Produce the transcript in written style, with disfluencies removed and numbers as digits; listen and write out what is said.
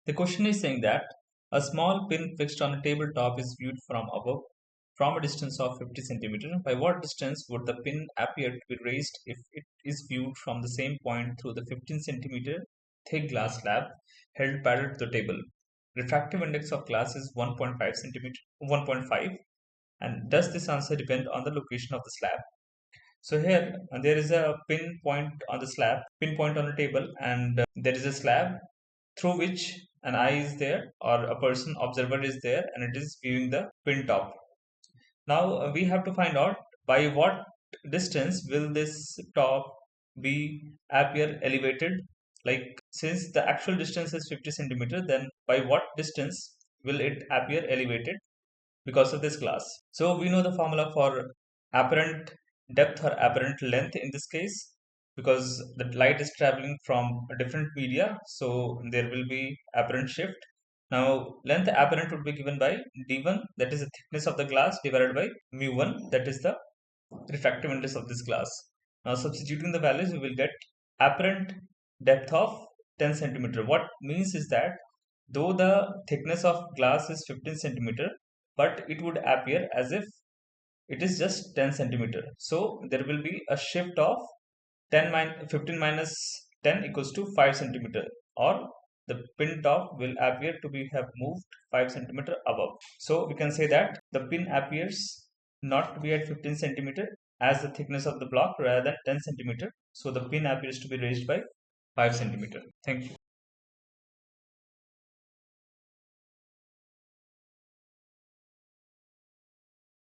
The question is saying that a small pin fixed on a tabletop is viewed from above from a distance of 50 centimeters. By what distance would the pin appear to be raised if it is viewed from the same point through the 15 centimeter thick glass slab held parallel to the table? Refractive index of glass is 1.5 centimeter 1.5, and does this answer depend on the location of the slab? So here there is a pinpoint on the slab, pinpoint on the table, and there is a slab through which an eye is there or a person observer is there, and it is viewing the pin top. Now we have to find out by what distance will this top be appear elevated. Like since the actual distance is 50 centimeter, then by what distance will it appear elevated because of this glass? So we know the formula for apparent depth or apparent length in this case, because the light is traveling from a different media, so there will be apparent shift. Now length apparent would be given by d1, that is the thickness of the glass, divided by mu1, that is the refractive index of this glass. Now substituting the values, we will get apparent depth of 10 centimeter. What means is that though the thickness of glass is 15 centimeter, but it would appear as if it is just 10 centimeter. So there will be a shift of 15 minus 10 equals to 5 centimeter, or the pin top will appear to be have moved 5 centimeter above. So we can say that the pin appears not to be at 15 centimeter as the thickness of the block rather than 10 centimeter. So the pin appears to be raised by 5 centimeter. Thank you.